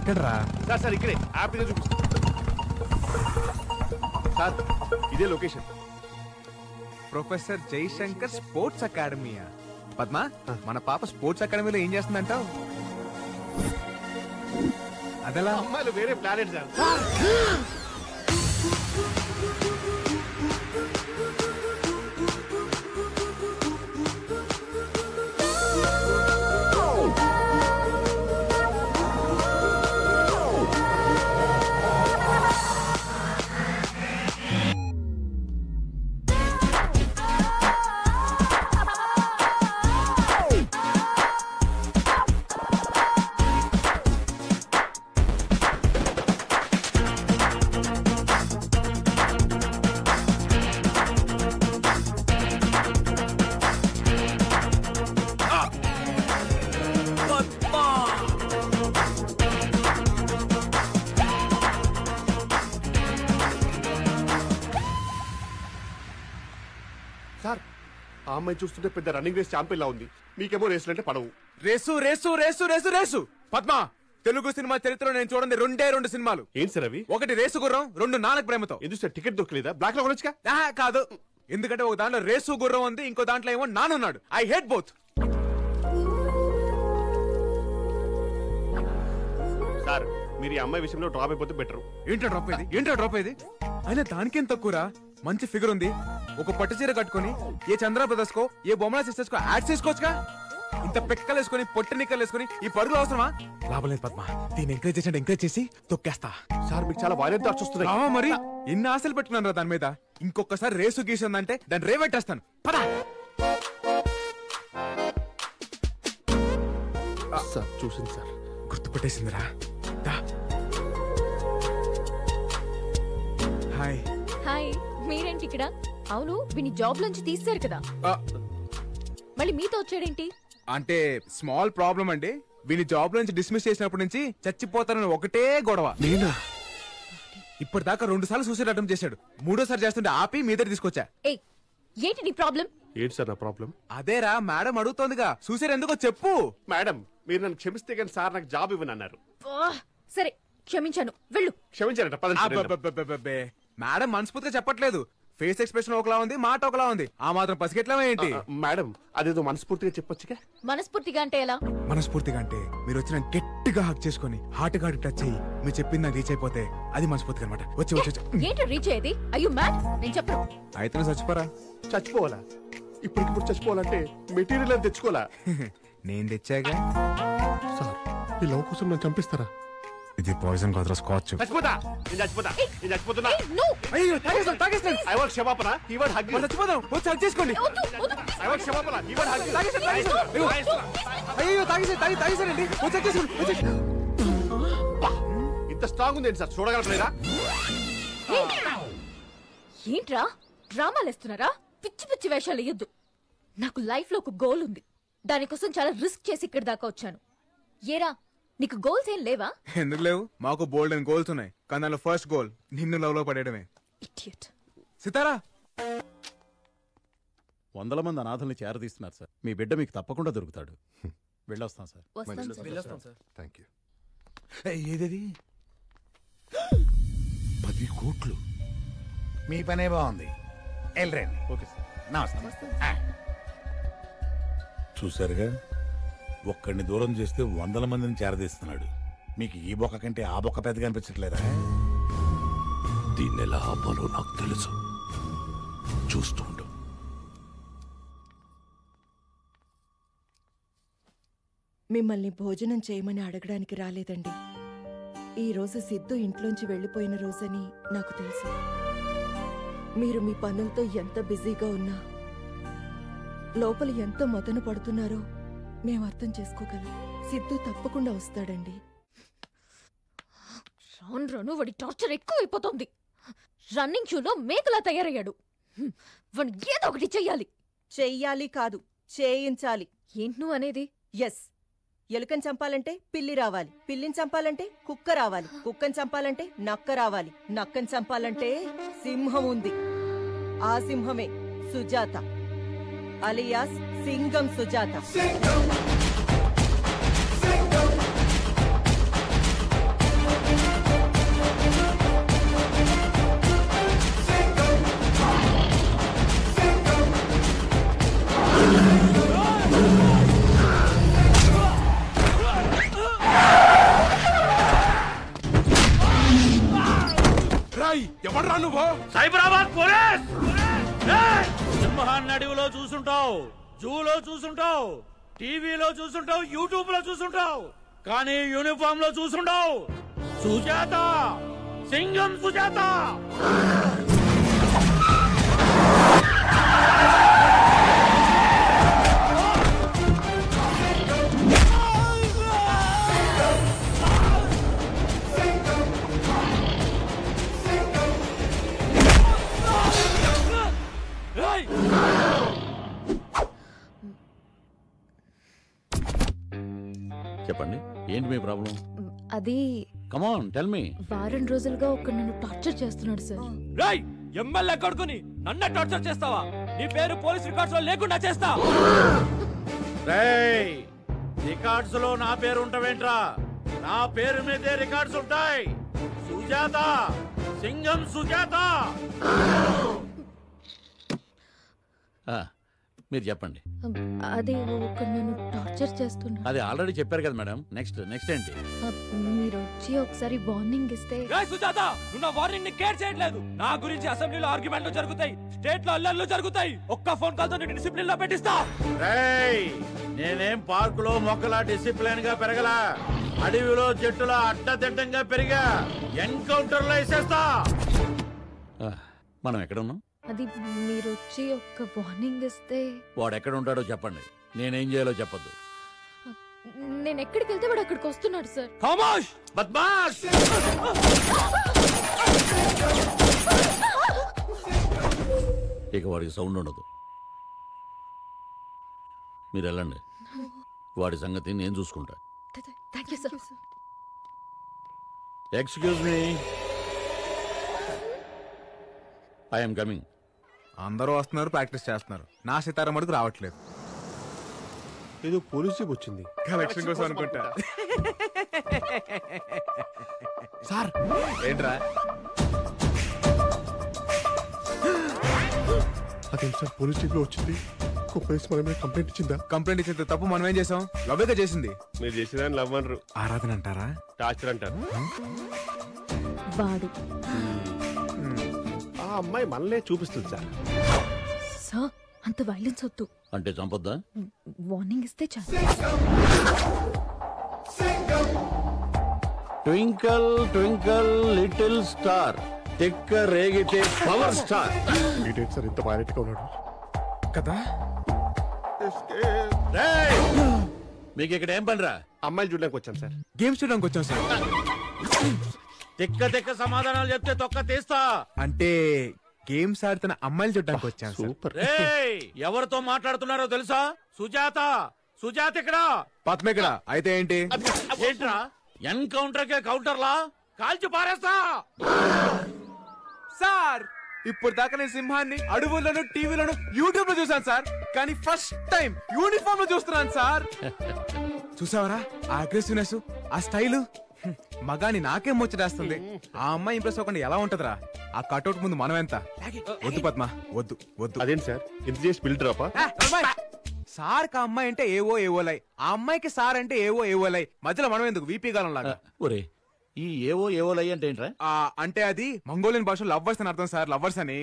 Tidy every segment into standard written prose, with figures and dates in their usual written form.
ఎక్కడరా? Sir sir ఇక్కడే app మీద చూపిస్తా సార్. ఇదే లొకేషన్. ప్రొఫెసర్ జయశంకర్ స్పోర్ట్స్ అకాడమీయా? పద్మ, మన పాప స్పోర్ట్స్ అకాడమీలో ఏం చేస్తుందంటావు? అదలా అమ్మాయిలు వేరే ప్లానెట్ సార్. సార్ ఆ అమ్మాయి చూస్తుంటే పెద్ద రన్నింగ్ రేస్ ఛాంపియన్ లా ఉంది. మీకేమో రేసులు అంటే పడవు. Race race race race race. Padma, Telugu cinema చరిత్రలో నేను చూడండి రెండు సినిమాలు. ఏం సార్ అవి? ఒకటి రేసు గుర్రం, రెండు నానక ప్రేమతో. ఎందుకు సార్ టికెట్ దొరకలేదా? బ్లాక్ లో కొనొచ్చుగా. కాదు, ఎందుకంటే ఒక దాంట్లో రేసు గుర్రం ఉంది, ఇంకో దాంట్లో ఏమో నానున్నాడు. I hate both. సార్ మీరు ఈ అమ్మాయి విషయంలో డ్రాప్ అయిపోతే బెటర్. ఏంటో డ్రాప్ అయ్యేది? అయినా దానికేం తక్కువరా? మంచి ఫిగర్ ఉంది, ఒక పట్టు చీర కట్టుకుని ఏ చంద్ర బ్రదర్స్ కో ఏ బొమ్మల సిస్టర్స్ కో యాడ్ చేసుకోవచ్చుగా. ఇంత పెక్కలు వేసుకుని పొట్టి నిక్కలు వేసుకుని ఈ పరుగులు అవసరమా? లాభం లేదు పద్మ, దీన్ని ఎంకరేజ్ చేసి తొక్కేస్తా. సార్ మీకు చాలా వైలెంట్ థాట్స్ వస్తున్నాయి. మరి ఎన్ని ఆశలు పెట్టుకున్నాను రా దాని మీద. ఇంకొకసారి రేసు గీసిందంటే దాన్ని రేవెట్టేస్తాను. పదా సార్ చూసింది సార్, గుర్తుపట్టేసిందిరా. హాయ్. హాయ్, మీరేంటి ఇక్కడ? అవును, విని జాబ్ నుంచి తీశారు కదా, మళ్ళీ మీతో వచ్చాడేంటి? అంటే స్మాల్ ప్రాబ్లం అండి. వీని జాబ్ నుంచి డిస్మిస్ చేసినప్పటి నుంచి చచ్చిపోతానని ఒకటే గొడవ. నేనా? ఇప్పటిదాకా 2 సార్లు సూసైడ్ అటెంప్ట్ చేశాడు. 3ోసారి చేస్తుంటే ఆపి మీ దగ్గర తీసుకొచ్చా. ఏంటి నీ ప్రాబ్లం? ఏంటి సార్ నా ప్రాబ్లం? అదేరా మేడం అడుగుతోందిగా, సూసైడ్ ఎందుకో చెప్పు. మేడం మీరు నన్ను క్షమిస్తే కానీ సార్ నాకు జాబ్ ఇవ్వనన్నారు. సరే క్షమించాను, వెళ్ళు. క్షమించారట. మేడం మనస్ఫూర్తిగా చెప్పట్లేదు. ఫేస్ ఎక్స్ప్రెషన్ ఒకలా ఉంది, మాట ఒకలా ఉంది. ఆ మాత్రం పసిగెట్లా ఏంటి? మేడం అదేదో మనస్ఫూర్తిగా చెప్పొచ్చుగా. మనస్ఫూర్తిగా అంటే ఎలా? మనస్ఫూర్తిగా అంటే మీరు వచ్చిన గట్టిగా హక్ చేసుకుని హార్ట్ గా టచ్ అయ్యి మీరు చెప్పింది నాకు రీచ్ అయిపోతే అది మనస్ఫూర్తిగా అనమాట. వచ్చి ఏంటి రీచ్ అయ్యేది? అయ్యో మ్యాడ్, నేను చెప్పను. అయితే చచ్చిపోరా. చచ్చిపోవాలా? ఇప్పటికిప్పుడు చచ్చిపోవాలంటే మెటీరియల్ అని తెచ్చుకోవాలా? నేను తెచ్చాగా. సార్ ఈ లవ్ కోసం నన్ను చంపిస్తారా? ఇది పాయిజన్ కాదురా, స్కాచ్. చచ్చిపోతా, నేను చచ్చిపోతా, నేను చచ్చిపోతున్నా. అయ్యో తాగేస్తాను. ఐ వాంట్ క్షమాపణ, హి వాంట్ హగ్. చచ్చిపోదాం, వచ్చి హగ్ చేసుకోండి. ఐ వాంట్ క్షమాపణ, హి వాంట్ హగ్. అయ్యో తాగేసానండి, వచ్చి హగ్ చేసుకోండి. ఇంత స్ట్రాంగ్ ఉంది సార్, చూడగలరా? ఏంట్రా డ్రామాలు వేస్తున్నారా? పిచ్చి పిచ్చి వేషాలు వేయొద్దు. నాకు లైఫ్ లో ఒక గోల్ ఉంది, దానికోసం చాలా రిస్క్ చేసి ఇక్కడ దాకా వచ్చాను. ఏరా నీకు గోల్స్ ఏం లేవా? ఎందుకు లేవు, మాకు బోల్డ్ అండ్ గోల్స్ ఉన్నాయి. కానీ దానిలో ఫస్ట్ గోల్ నిన్ను లవ్ లో పడేయడమే. సితారా, 100 మంది అనాథల్ని చేరదీస్తున్నారు సార్. మీ బిడ్డ మీకు తప్పకుండా దొరుకుతాడు. వెళ్ళొస్తాం సార్. Thank you. ఏదేది 10 కోట్లు. మీ పనే బాగుంది, వెళ్ళండి. ఓకే సార్, నమస్తే. చూసారుగా, ఒక్కడిని దూరం చేస్తే 100 మందిని చేరదీస్తున్నాడు. మీకు ఈ బొక్క కంటే ఆ బొక్క పెద్దగా అనిపించట్లేదా? దీన్ని ఎలా ఆపాలో నాకు తెలుసు, చూస్తుండు. మిమ్మల్ని భోజనం చేయమని అడగడానికి రాలేదండి. ఈ రోజు సిద్ధు ఇంట్లోంచి వెళ్లిపోయిన రోజని నాకు తెలుసు. మీరు మీ పనులతో ఎంత బిజీగా ఉన్నా లోపల ఎంత మదన పడుతున్నారో మేము అర్థం చేసుకోగలం. సిద్ధు తప్పకుండా వస్తాడండి. రాను రాను వాడి టార్చర్ ఎక్కువైపోతుంది. రన్నింగ్ షూలో మేకలా తయారయ్యాడు. వాడిని ఏదో ఒకటి చెయ్యాలి. చెయ్యాలి కాదు, చేయించాలి. ఏంటి నువ్వు అనేది? ఎస్, ఎలుకని చంపాలంటే పిల్లి రావాలి, పిల్లిని చంపాలంటే కుక్క రావాలి, కుక్కని చంపాలంటే నక్క రావాలి, నక్కని చంపాలంటే సింహం ఉంది. ఆ సింహమే సుజాత, అలియాస్ సింగం సుజాత. ఎవడరా నువ్వు? సైబరాబాద్ పోలీస్. సింహాన్ని అడవిలో చూసుంటావు, జూలో చూసుంటావు, టీవీలో చూసుంటావు, యూట్యూబ్ లో చూసుంటావు, కానీ యూనిఫామ్ లో చూసుంటావు. సుజాత, సింగం సుజాత. చెప్పండి, ఏంటి మీ ప్రాబ్లం? అది కమాన్ టెల్ మీ. వారం రోజులుగా ఒక నన్ను టార్చర్ చేస్తున్నాడు సార్. రాయ్ ఎమ్మెల్యే కొడుకుని నన్ను టార్చర్ చేస్తావా? నీ పేరు పోలీస్ రికార్డ్స్ లో లేకుండా చేస్తా. రేయ్, రికార్డ్స్ లో నా పేరు ఉంటావేంట్రా? నా పేరు మీదే రికార్డ్స్ ఉంటాయి. సుజాత, సింగం సుజాత. మీరు చెప్పండి. అది ఒక నన్ను టార్చర్ చేస్తున్నాడు. అది ఆల్రెడీ చెప్పారు కదా మేడం. నెక్స్ట్ ఏంటి? మీరు వచ్చి ఒకసారి వార్నింగ్ ఇస్తే. రాయ్ సుజాత, నువ్వు నా వార్నింగ్ ని కేర్ చేయట్లేదు. నా గురించి అసెంబ్లీలో ఆర్గ్యుమెంట్లు జరుగుతాయి, స్టేట్ లో అల్లర్లు జరుగుతాయి. ఒక్క ఫోన్ కాల్ తో నేను డిసిప్లిన్ లో పెట్టిస్తా. రేయ్, నేనేం పార్క్ లో మొక్కలా డిసిప్లిన్ గా పెరగలా, అడవిలో చెట్టులా అడ్డదిడ్డంగా పెరిగా. ఎన్కౌంటర్ లో వేసేస్తా. మనం ఎక్కడ ఉన్నాం? అది మీరు వచ్చి ఒక వార్నింగ్ ఇస్తే. వాడు ఎక్కడ ఉంటాడో చెప్పండి, నేనేం చేయాలో చెప్పొద్దు. నేను ఎక్కడికి వెళ్తే వాడు అక్కడికి వస్తున్నాడు సార్. ఖామోష్ బద్మాష్. ఇక వాడికి సౌండ్ ఉండదు. మీరు వెళ్ళండి, వాడి సంగతి నేను చూసుకుంటా. Thank you sir. Excuse me, I'm coming. అందరూ వస్తున్నారు, ప్రాక్టీస్ చేస్తున్నారు. నా సితారా మటుకు రావట్లేదు. ఏదో పోలీస్ జీప్ వచ్చింది. కలెక్షన్ కోసం అనుకుంటా. సార్ ఏంట్రా? అదేం సార్ పోలీస్ జీప్ లో వచ్చింది? పోలీస్ మన మీద కంప్లైంట్ ఇచ్చిందా? కంప్లైంట్ ఇచ్చింది తప్పు మనం ఏం చేసాం? లవ్వేగా చేసింది. మీరు చేసేదాన్ని లవ్ అనరు, ఆరాధన అంటారా? టార్చర్ అంటారు. వాడు ఆ అమ్మాయి మనలే చూపిస్తుంది సార్. సార్ అంత వైలెన్స్ వద్దు. అంటే చంపొద్దా? వార్నింగ్ ఇస్తే చాలు. ట్వింకల్ ట్వింకల్ లిటిల్ స్టార్, తిక్క రేగితే పవర్ స్టార్. వీడేంటి సార్ ఇంత వైలెంట్ గా ఉన్నాడు కదా? మీకు ఇక్కడ ఏం పనిరా? అమ్మాయిలు చూడడానికి వచ్చాను సార్. గేమ్స్ చూడడానికి వచ్చాం సార్. తిక్క తిక్క సమాధానాలు చెప్తే తొక్క తీస్తా. అంటే గేమ్స్ ఆడుతున్న అమ్మాయిలు చూడడానికి వచ్చాం సార్. సూపర్. రేయ్, ఎవరితో మాట్లాడుతున్నారో తెలుసా? సుజాత, సుజాత ఇక్కడ. పద్మ ఇక్కడ. అయితే ఏంటి? ఏంట్రా ఎన్కౌంటర్ కే కౌంటర్లా కాల్చి పారేస్తా. సార్ ఇప్పుడు దాకా నేను సింహాన్ని అడవుల్లోను, టీవీలోను, యూట్యూబ్ లో చూసాను సార్. కానీ ఫస్ట్ టైం యూనిఫామ్ లో చూస్తున్నాను సార్. చూసావరా ఆ అగ్రెసివ్నెస్, ఆ స్టైల్? మగాని నాకేం ముచ్చటేస్తుంది. ఆ అమ్మాయి ఇంప్రెస్ అవ్వకుండా ఎలా ఉంటదిరా? ఆ కట్అవుట్ ముందు మనం ఎంత? వద్దు పద్మ, వద్దు వద్దు. అదేంటి సార్ ఇంత చేసి బిల్డ్ డ్రాపా? సార్ కా అమ్మాయి అంటే ఏవో ఏవోలై, ఆ అమ్మాయికి సార్ అంటే ఏవో ఏవోలై. మధ్యలో మనం ఎందుకు వీపీ గాలం లాగా? ఒరే, ఈ ఏవో లై అంటే ఏంట్రా? అంటే అది మంగోలియన్ భాషలో లవ్వర్స్ అని అర్థం సార్. లవ్వర్స్ అని.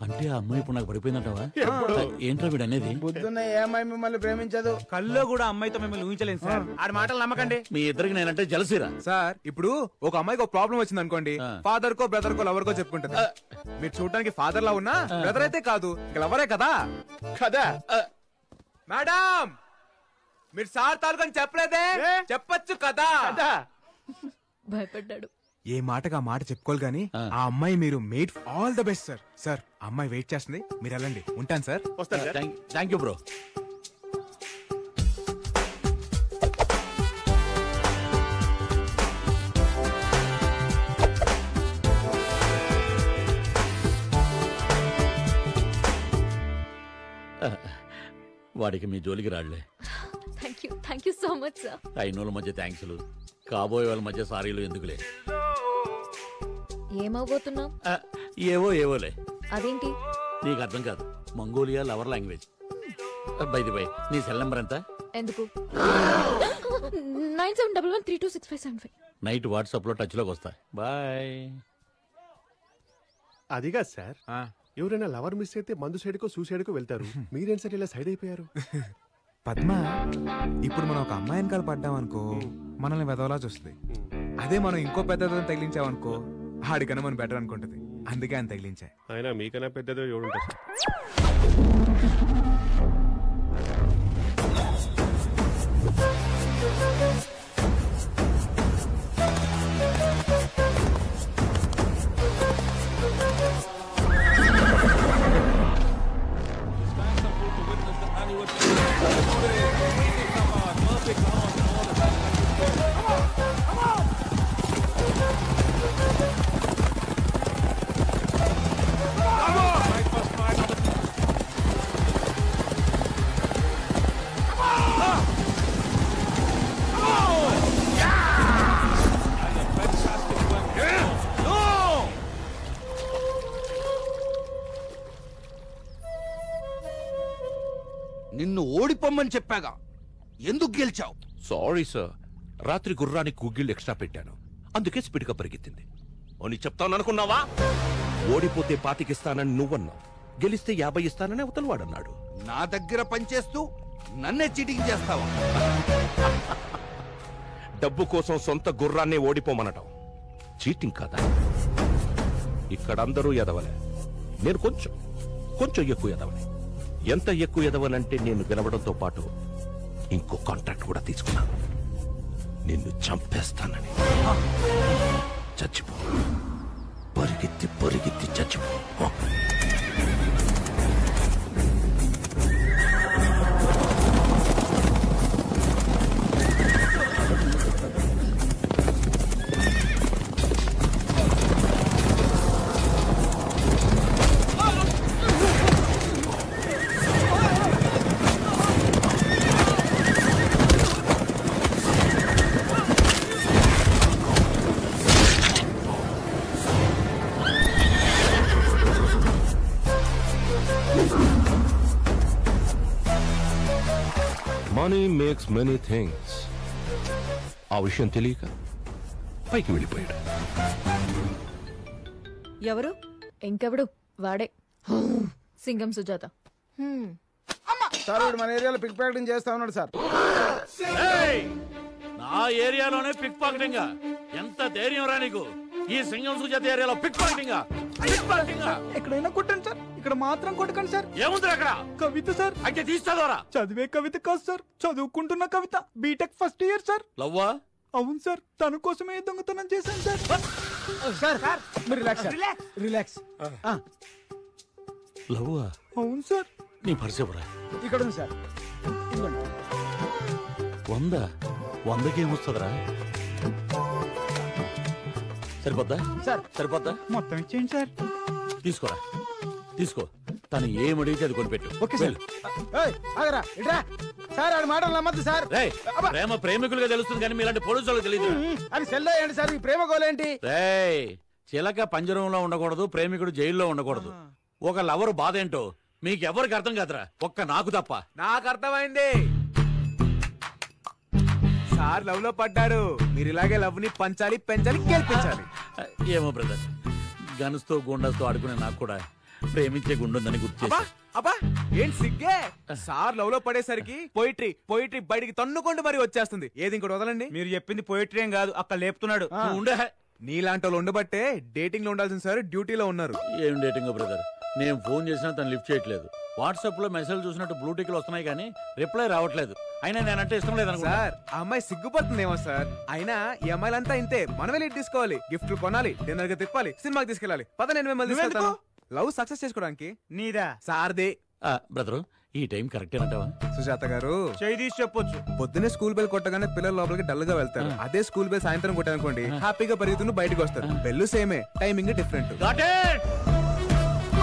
అంటే ఆ అమ్మాయి ఇప్పుడు నాకు పడిపోయిందంటావా? ఏంట్రా వీడు అనేది? పొద్దున్న ఏ అమ్మాయి మిమ్మల్ని ప్రేమించదు. కల్లో కూడా అమ్మాయితో మిమ్మల్ని ఊహించలేదు సార్. ఆడి మాటలు నమ్మకండి. మీ ఇద్దరికి నేనంటే జలసిరా సార్. ఇప్పుడు ఒక అమ్మాయికి ఒక ప్రాబ్లం వచ్చింది అనుకోండి, ఫాదర్ కో బ్రదర్ కో లవర్ కో చెప్పుకుంటది. మీరు చూడడానికి ఫాదర్ లా ఉన్నా బ్రదర్ అయితే కాదు, లవరే కదా. కదా మేడం, మీరు సార్ తాలూకని చెప్పలేదే? చెప్పచ్చు కదా. భయపడ్డాడు. ఏ మాటగా మాట చెప్పుకోవాలి గానీ ఆ అమ్మాయి మీరు made all the best sir. Sir అమ్మాయి వెయిట్ చేస్తుంది, మీరు వెళ్ళండి. ఉంటాను సార్. వస్తాను సార్. Thank you bro. వాడికి మీ జోలికి రాళ్లే. Thank you so much sir. అయినోళ్ళ మధ్య థ్యాంక్స్లు, కాబోయే వాళ్ళ మధ్య సారీలు ఎందుకులే. ఏమవబోతున్నావు? ఏవోలే. అదేంటి? నీకు అర్థం కాదు. Mongolia lover language. బై నీ సెల్ నెంబర్ ఎంత? ఎందుకు? 9711326575. నైట్ వాట్సాప్ లో టచ్ లోకి వస్తా. బాయ్. అదిగా సార్, ఎవరైనా లవర్ మిస్ అయితే మందు సైడ్కో సూసైడ్కో వెళ్తారు. మీరేంటి సార్ ఇలా సైడ్ అయిపోయారు? పద్మ, ఇప్పుడు మనం ఒక అమ్మాయి వెనకాల పడ్డామనుకో మనల్ని వెదవలా చూస్తుంది. అదే మనం ఇంకో పెద్దదని తగిలించామనుకో ఆడికన్నా మనం బెటర్ అనుకుంటది. అందుకే ఆయన తగిలించా. ఆయన మీకన్నా పెద్దదో ఎవడుంటారు సార్? నిన్ను ఓడిపోమ్మని చెప్పాగా, ఎందుకు గెలిచావు? సారీ సార్, రాత్రి గుర్రానికి గుగ్గిళ్ళు ఎక్స్ట్రా పెట్టాను, అందుకే స్పీడ్గా పరిగెత్తింది అని చెప్తాను అనుకున్నావా? ఓడిపోతే 25 ఇస్తానని నువ్వన్నావు, గెలిస్తే 50 ఇస్తానని అవతల వాడన్నాడు. నా దగ్గర పనిచేస్తూ నన్నే చీటింగ్ చేస్తావా? డబ్బు కోసం సొంత గుర్రాన్నే ఓడిపోమనటం చీటింగ్ కాదా? ఇక్కడ అందరూ ఎదవలే, నేను కొంచెం ఎక్కువ ఎదవలే. ఎంత ఎక్కువ ఎదవనంటే నేను గెలవడంతో పాటు ఇంకో కాంట్రాక్ట్ కూడా తీసుకున్నాను, నిన్ను చంపేస్తానని. చచ్చిపో, పరిగెత్తి చచ్చిపో. Money makes many things. ఆ విషయం తెలియక పైకి వెళ్ళిపోయాడు. ఎవరు? ఇంకెవడు? వాడే, సింగం సుజాత. సార్ మన ఏరియాలో పిక్ ప్యాకెటింగ్ చేస్తా ఉన్నాడు సార్. నా ఏరియాలోనే పిక్ పాకెటింగ్? ఎంత ధైర్యం రా నీకు? ఈ సింగం సుజాత ఏరియాలో పిక్ పాకెటింగ్? ఎక్కడైనా కొట్టండి సార్, ఇక్కడ మాత్రం కొట్టకండి సార్. ఏముంది అక్కడ? కవిత సార్. అయితే తీస్తాదోరా? చదివే కవిత కాదు సార్, చదువుకుంటున్న కవిత, బీటెక్ ఫస్ట్ ఇయర్ సార్. లవ్వా? అవును సార్, తన కోసమే దొంగతనం చేశాను సార్. సార్ మీరు రిలాక్స్. లవ్వా? అవును సార్. నీ పరిచయరా? ఇక్కడ ఉంది సార్. 100కి ఏమొస్తుందిరా? సరిపోద్దా సార్? సరిపోద్దా? మొత్తం ఇచ్చేయండి సార్. తీసుకో. తను ఏమడిగితే అది కొనిపెట్టు. Okay sir. ఆగరా ఇట్రా సార్, ఆడి మాటలు నమ్మద్దు సార్. ప్రేమ ప్రేమికులుగా తెలుస్తుంది కానీ మీలాంటి పోలీసులకు తెలియదు. అది సెల్లో ఏంటి సార్, ఈ ప్రేమ గోలేంటి? చిలక పంజరంలో ఉండకూడదు, ప్రేమికుడు జైల్లో ఉండకూడదు. ఒక లవర్ బాధ ఏంటో మీకెవరికి అర్థం కాదురా, ఒక్క నాకు తప్ప. నాకు అర్థమైంది. సార్ లవ్ లో పడ్డారు, మీరు ఇలాగే లవ్ ని పంచాలి, పెంచాలి, గెలిపించాలి. ఏమో బ్రదర్, గన్స్తో గుండెస్తో ఆడుకునే నాకు కూడా ప్రేమించే గుండుందని గుర్తు చేశా. అబ్బా ఏంటి సిగ్గే? సార్ లవ్ లో పడేసరికి పోయిట్రీ బయటికి తన్నుకుంటూ మరి వచ్చేస్తుంది. ఏది ఇంకోటి వదలండి. మీరు చెప్పింది పోయిటరీ ఏం కాదు, అక్కడ లేపుతున్నాడు. ఉండే నీలాంటి వాళ్ళు ఉండబట్టే డేటింగ్ లో ఉండాల్సిన సార్ డ్యూటీలో ఉన్నారు. ఏం డేటింగ్ బ్రదర్? నేను ఫోన్ చేసినా తను లిఫ్ట్ చేయట్లేదు. వాట్సాప్ లో మెసేజ్ చూసినట్టు బ్లూటిక్లు వస్తున్నాయి కానీ రిప్లై రావట్లేదు. అయినా నేనంటే ఇష్టం లేదు సార్. ఆ అమ్మాయి సిగ్గుపడుతుందేమో సార్. అయినా ఈ అమ్మాయిలంతా ఇంతే. మనమే లీడ్ తీసుకోవాలి, గిఫ్ట్లు కొనాలి, డిన్నర్ గా తిప్పాలి, సినిమాకి తీసుకెళ్ళాలి. పద నేను మిమ్మల్ని తీసుకెళ్తాను. లవ్ సక్సెస్ చేసుకోవడానికి. నీదా? సార్దే. బ్రదరు ఈ టైం కరెక్ట్ అంటావా? సుజాత గారు చేయి తీసి చెప్పొచ్చు. పొద్దున్నే స్కూల్ బెల్ కొట్టగానే పిల్లలు లోపలికి డల్ గా వెళ్తారు. అదే స్కూల్ బెల్ సాయంత్రం కొట్టానుకోండి, హ్యాపీగా పరిగెత్తును బయటకు వస్తారు. బెల్లు సేమే, టైమింగ్ డిఫరెంట్.